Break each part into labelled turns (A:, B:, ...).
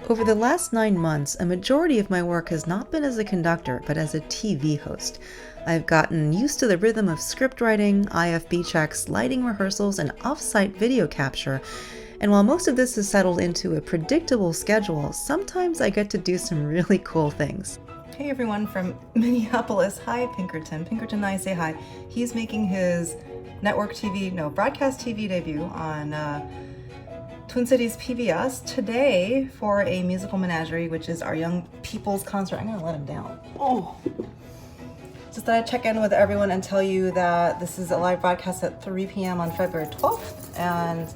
A: Over the last 9 months, a majority of my work has not been as a conductor, but as a TV host. I've gotten used to the rhythm of script writing, IFB checks, lighting rehearsals, and off-site video capture. And while most of this has settled into a predictable schedule, sometimes I get to do some really cool things. Hey everyone from Minneapolis. Hi Pinkerton. Pinkerton and I say hi. He's making his broadcast TV debut on Twin Cities PBS today for a musical Menagerie, which is our young people's concert. I'm gonna let him down. Oh. Just thought I'd check in with everyone and tell you that this is a live broadcast at 3 p.m. on February 12th, and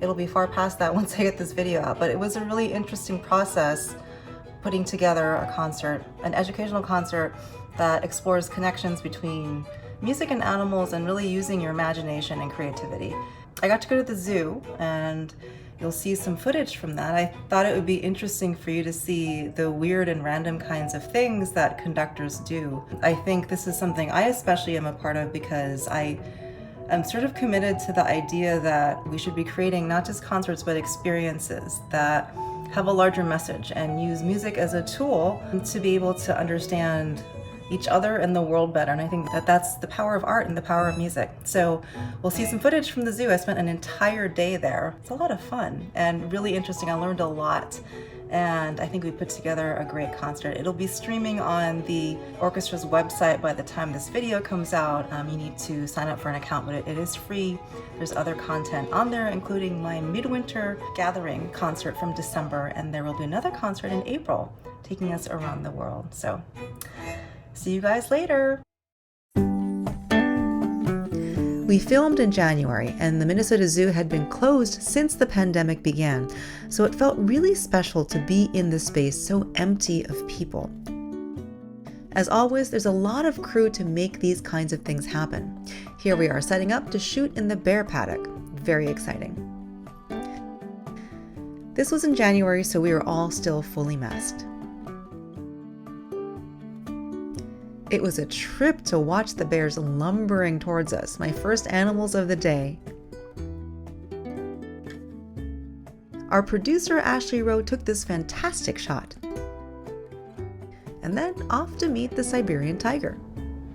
A: it'll be far past that once I get this video out. But it was a really interesting process putting together a concert, an educational concert that explores connections between music and animals and really using your imagination and creativity. I got to go to the zoo, and you'll see some footage from that. I thought it would be interesting for you to see the weird and random kinds of things that conductors do. I think this is something I especially am a part of because I'm sort of committed to the idea that we should be creating not just concerts but experiences that have a larger message and use music as a tool to be able to understand each other and the world better. And I think that that's the power of art and the power of music. So we'll see some footage from the zoo. I spent an entire day there. It's a lot of fun and really interesting. I learned a lot, and I think we put together a great concert. It'll be streaming on the orchestra's website by the time this video comes out. You need to sign up for an account, but it is free. There's other content on there, including my midwinter gathering concert from December, and there will be another concert in April taking us around the world. So see you guys later. We filmed in January, and the Minnesota Zoo had been closed since the pandemic began, so it felt really special to be in this space so empty of people. As always, there's a lot of crew to make these kinds of things happen. Here we are setting up to shoot in the bear paddock. Very exciting. This was in January, so we were all still fully masked. It was a trip to watch the bears lumbering towards us, my first animals of the day. Our producer Ashley Rowe took this fantastic shot. And then off to meet the Siberian tiger.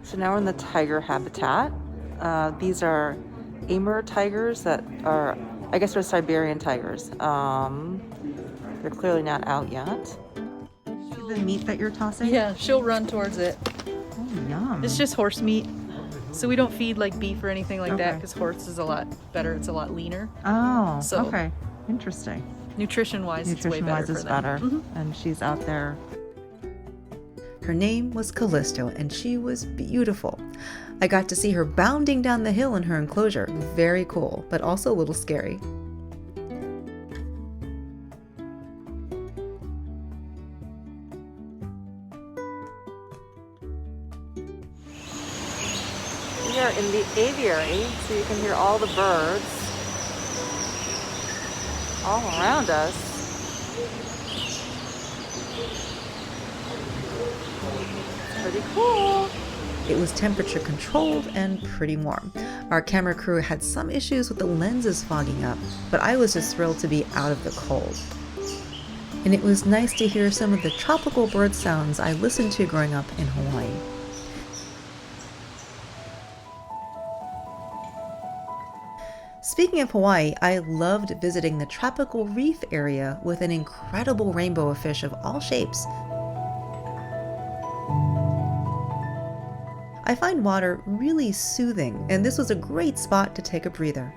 A: So now we're in the tiger habitat. These are Amur tigers that are, I guess they're Siberian tigers. They're clearly not out yet. See the meat that you're tossing?
B: Yeah, she'll run towards it.
A: Yum.
B: It's just horse meat, so we don't feed like beef or anything like that because horse is a lot better. It's a lot leaner.
A: Oh,
B: so
A: okay. Interesting.
B: Nutrition-wise, it's way better for them.
A: And she's out there. Her name was Callisto, and she was beautiful. I got to see her bounding down the hill in her enclosure. Very cool, but also a little scary. We are in the aviary, so you can hear all the birds all around us. Pretty cool. It was temperature controlled and pretty warm. Our camera crew had some issues with the lenses fogging up, but I was just thrilled to be out of the cold. And it was nice to hear some of the tropical bird sounds I listened to growing up in Hawaii. Speaking of Hawaii, I loved visiting the tropical reef area with an incredible rainbow of fish of all shapes. I find water really soothing, and this was a great spot to take a breather.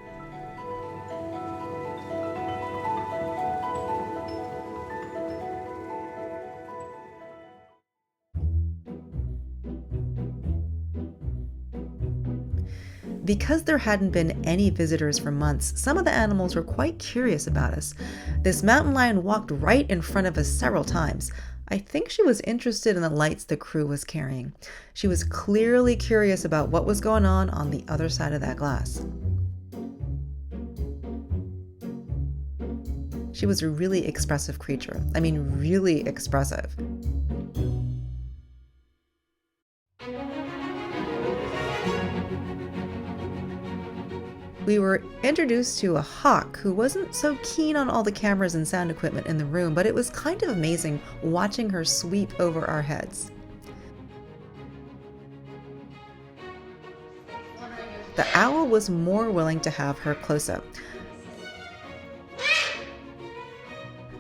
A: Because there hadn't been any visitors for months, some of the animals were quite curious about us. This mountain lion walked right in front of us several times. I think she was interested in the lights the crew was carrying. She was clearly curious about what was going on the other side of that glass. She was a really expressive creature. I mean, really expressive. We were introduced to a hawk who wasn't so keen on all the cameras and sound equipment in the room, but it was kind of amazing watching her sweep over our heads. The owl was more willing to have her close-up.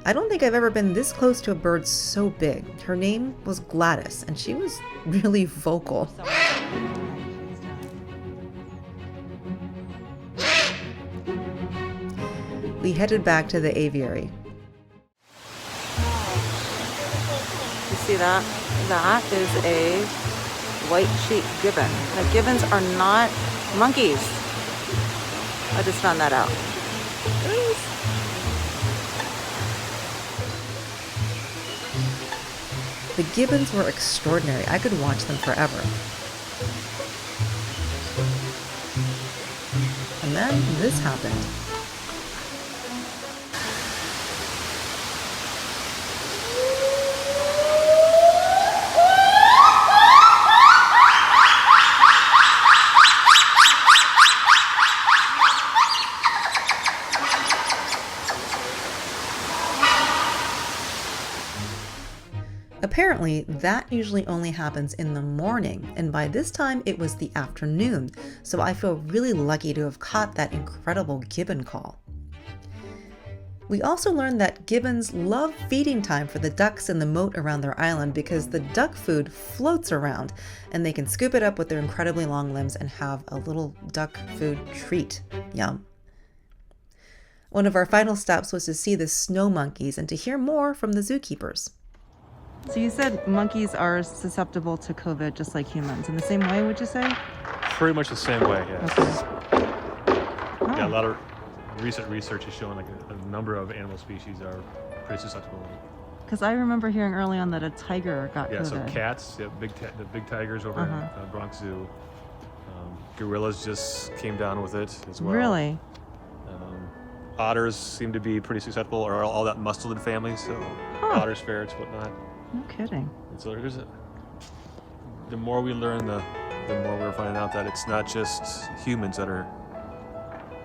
A: I don't think I've ever been this close to a bird so big. Her name was Gladys, and she was really vocal. We headed back to the aviary.
C: You see that? That is a white-cheeked gibbon. Now, gibbons are not monkeys. I just found that out.
A: The gibbons were extraordinary. I could watch them forever. And then this happened. Apparently, that usually only happens in the morning, and by this time it was the afternoon, so I feel really lucky to have caught that incredible gibbon call. We also learned that gibbons love feeding time for the ducks in the moat around their island because the duck food floats around, and they can scoop it up with their incredibly long limbs and have a little duck food treat. Yum. One of our final stops was to see the snow monkeys and to hear more from the zookeepers.
C: So you said monkeys are susceptible to COVID just like humans. In the same way, would you say?
D: Pretty much the same way, yes.
C: Okay. Oh.
D: Yeah, a lot of recent research is showing like a number of animal species are pretty susceptible.
C: Because I remember hearing early on that a tiger got
D: Yeah,
C: COVID.
D: so cats, the big tigers over in Bronx Zoo. Gorillas just came down with it as well.
C: Really?
D: Otters seem to be pretty susceptible, or all that mustelid family, so otters, ferrets, whatnot.
C: No kidding.
D: And so the more we learn, the more we're finding out that it's not just humans that are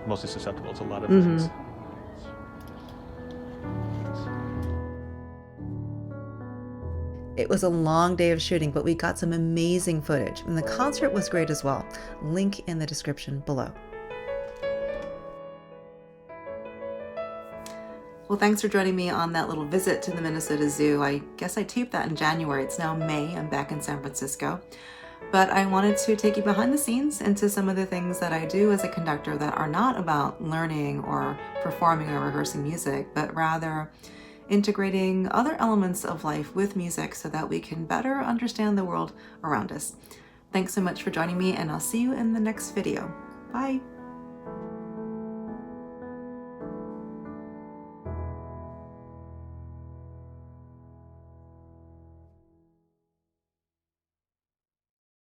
D: mostly susceptible. It's a lot of things.
A: It was a long day of shooting, but we got some amazing footage, and the concert was great as well. Link in the description below. Well, thanks for joining me on that little visit to the Minnesota Zoo. I guess I taped that in January. It's now May. I'm back in San Francisco. But I wanted to take you behind the scenes into some of the things that I do as a conductor that are not about learning or performing or rehearsing music, but rather integrating other elements of life with music so that we can better understand the world around us. Thanks so much for joining me, and I'll see you in the next video. Bye.